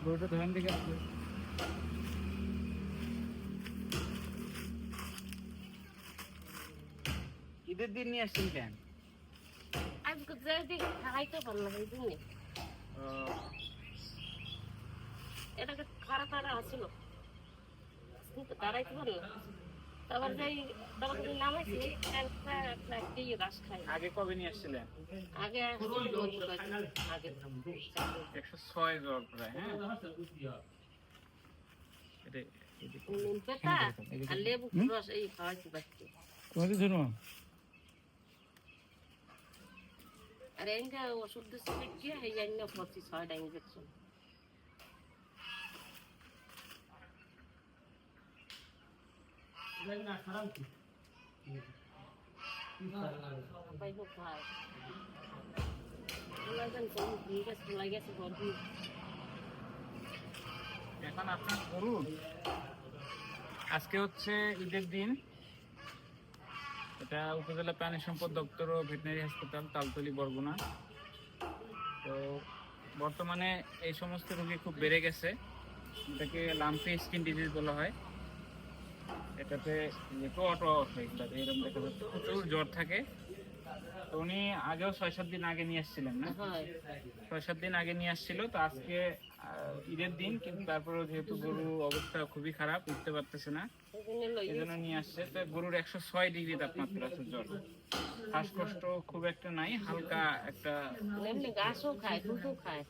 গরুটা ধরেন দিকে আসবে। ঈদের দিন নিয়ে আসছেন কেন? আজকে যদি খাইতে পারলাম এই দিনে এটাকে খারাপ খারাপ আসছিল কিন্তু দাঁড়াইতে পারলাম তারপর যাই তারপর নামাইছি একটা গাছ খাই। আগে কবে নিয়ে আসছিলেন? আগে আগে 106 জ্বর প্রায়। হ্যাঁ নিম পাতা আর লেবু রস এই খাওয়াইছি বাচ্চা। তোমাদের জন্য আর এইটা ওষুধ দিচ্ছে গিয়ে এই জন্য 6টা ইঞ্জেকশন। এখন আপনার গরু আজকে হচ্ছে ঈদের দিন। এটা উপজেলা প্রাণী সম্পদ দপ্তর ও ভেটেরিনারি হাসপাতাল তালতলি বরগুনা। তো বর্তমানে এই সমস্ত রোগী খুব বেড়ে গেছে। এটাকে লাম্পি স্কিন ডিজিজ বলা হয়। এটাতে এরকম দেখা যাচ্ছে প্রচুর জ্বর থাকে। তো উনি আগেও 6-7 দিন আগে নিয়ে আসছিলেন না? 6-7 দিন আগে নিয়ে আসছিল। তো আজকে ঈদের দিন, কিন্তু তারপরেও যেহেতু গরু অবস্থা খুবই খারাপ, উঠতে পারতেছে না, এই জন্য নিয়ে আসছে। তো গরুর 106 ডিগ্রি তাপমাত্রা আছে, জ্বর, শ্বাসকষ্ট খুব একটা নাই, হালকা একটা। গাছও খায়, দুধও খায়।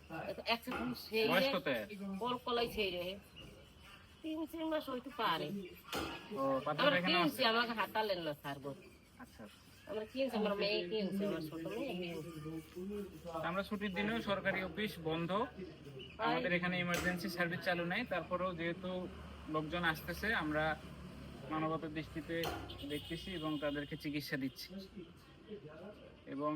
বয়স কত? 3-4 মাস হইতে পারে। ও পাতা এখানে আছে আমাকে হাতালেন না স্যার গো। আচ্ছা, আমরা কিনছি, আমার মেয়ে কিনছে, আমার ছোট মেয়ে। আমরা ছুটির দিনেও সরকারি অফিস বন্ধ, আমাদের এখানে ইমার্জেন্সি সার্ভিস চালু নাই। তারপরেও যেহেতু লোকজন আসতেছে, আমরা মানবতার দৃষ্টিতে দেখতেছি এবং তাদেরকে চিকিৎসা দিচ্ছি। এবং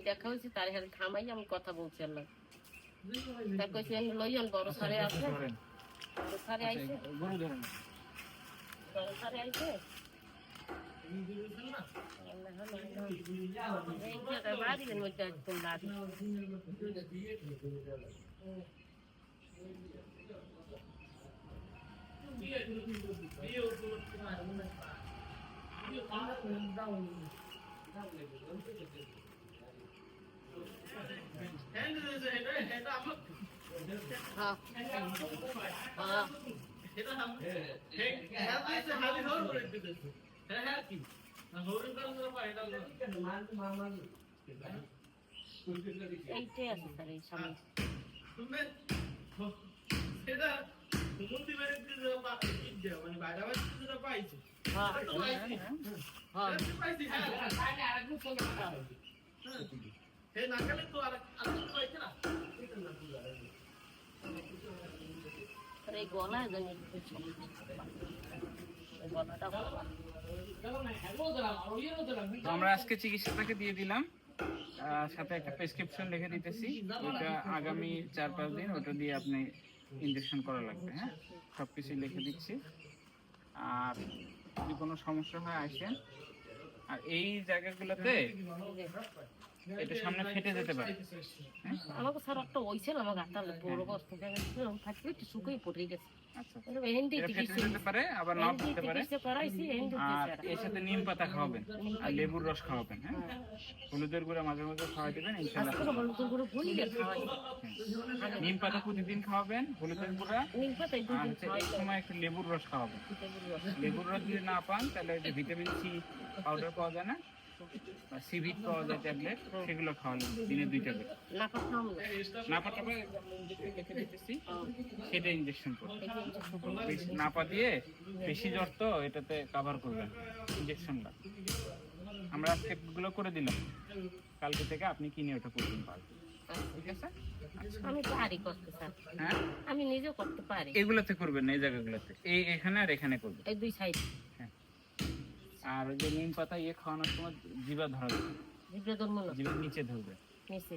দেখা হয়েছে তার হাতে থামাই আমি কথা বলছি। আল্লাহ তার কইছে লইয়ন বড় সারে আছে, বড় সারে আইছে, গরু ধরেন, বড় সারে আইছে। বাড়ির মধ্যে এইটাই আছে স্যার, এই সামনে এই গলায় জানি আমরা আজকে চিকিৎসাটাকে দিয়ে দিলাম, সাথে একটা প্রেসক্রিপশন লিখে দিতেছি। ওইটা আগামী 4-5 দিন ওটা দিয়ে আপনি ইনজেকশন করা লাগবে। হ্যাঁ, সবকিছু লিখে দিচ্ছি। আর যদি কোনো সমস্যা হয় আসেন। আর এই জায়গাগুলোতে এটা সামনে ফেটে যেতে পারে। আমাকে স্যার একটা হইছিল, আমাকে হাতালে বড় কষ্ট দেখেছিল, ফাটলে একটু শুকিয়ে পড়ে গেছে। আচ্ছা, এটা ফেটে যেতে পারে, আবার নাও ফেটতে পারে। আর এর সাথে নিম পাতা খাওয়াবেন আর লেবুর রস খাওয়াবেন। হ্যাঁ, হলুদের গুঁড়া মাঝে মাঝে খাওয়াই দেবেন, ইনশাআল্লাহ। নিম পাতা প্রতিদিন খাওয়াবেন, হলুদের গুঁড়া, আর এই সময় একটু লেবুর রস খাওয়াবেন। লেবুর রস যদি না পান তাহলে যে ভিটামিন সি পাউডার পাওয়া যায় না, সিভিট পাওয়া যায় ট্যাবলেট, সেগুলো খাওয়ালেন দিনে 2 ট্যাবলেট। নাপা লিখে দিতেছি, সেটা ইনজেকশন করবেন। নাপা দিয়ে বেশি জ্বর তো এটাতে কভার করবেন ইনজেকশনটা। আমরা আজকে গুলো করে দিলাম, কালকে থেকে আপনি কিনে ওটা করবেন পারবেন। ঠিক আছে? আমি পারি করতে স্যার, হ্যাঁ আমি নিজেও করতে পারি। এগুলোতে করবেন না, এই জায়গাগুলোতে, এখানে আর এখানে করবেন, এই 2 সাইড। হ্যাঁ। আর ওই যে নিম পাতা খাওয়ানোর সময় জিভা ধরা যাবে, জিভের নিচে ধরবে, নিচে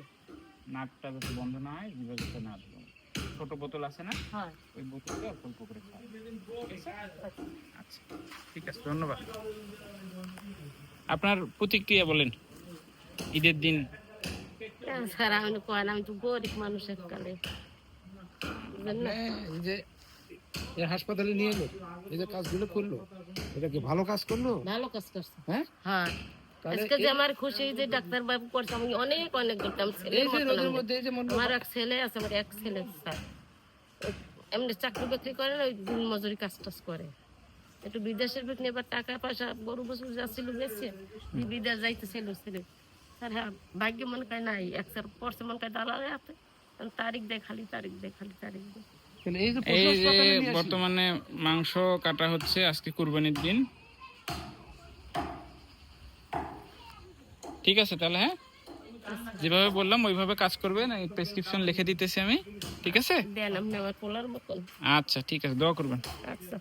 নাকটা যাতে বন্ধ না হয়, জিভা যাতে না ধরবে। ছোট বোতল আছে না, ওই বোতলটা অল্প অল্প করে খাওয়াবেন। আচ্ছা, ঠিক আছে, ধন্যবাদ। আপনার প্রতিক্রিয়া বলেন। ঈদের দিন? স্যার আমি কয় না, আমি তো গরিব মানুষ এককালে, বুঝলেন না? এই যে এই হাসপাতালে নিয়ে এলো, এই যে কাজগুলো করলো, এটা কি ভালো কাজ করলো? ভালো কাজ করছে। হ্যাঁ, হ্যাঁ, তাহলে আজকে যে আমার খুশি যে ডাক্তার বাবু করছে, আমি অনেক অনেক করতাম। ছেলের এই যে মতন রোদের আমি। মধ্যে এই যে মনে আমার এক ছেলে আছে, আমার এক ছেলে স্যার এমনি চাকরি বাকরি করে না, ওই দিন মজুরি কাজ টাজ করে। একটু বিদেশের বিক নিয়ে এবার টাকা পয়সা গরু বছর যাচ্ছিল বেশি, বিদেশ যাইতেছিল ছেলে। স্যার হ্যাঁ, ভাগ্য মনে হয় নাই, এক স্যার পড়ছে মনে হয় দালালে হাতে, তারিখ দেয় খালি, তারিখ দেয় খালি, তারিখ দেয়। তাহলে এই যে এই পশু যে হাসপাতালে নিয়ে আসি। বর্তমানে মাংস কাটা হচ্ছে, আজকে কুরবানির দিন। ঠিক আছে তাহলে, হ্যাঁ যেভাবে বললাম ওইভাবে কাজ করবেন, প্রেসক্রিপশন লিখে দিতেছি আমি, ঠিক আছে? দেন আপনি আমার পোলার মতন। আচ্ছা ঠিক আছে, দোয়া করবেন। আচ্ছা।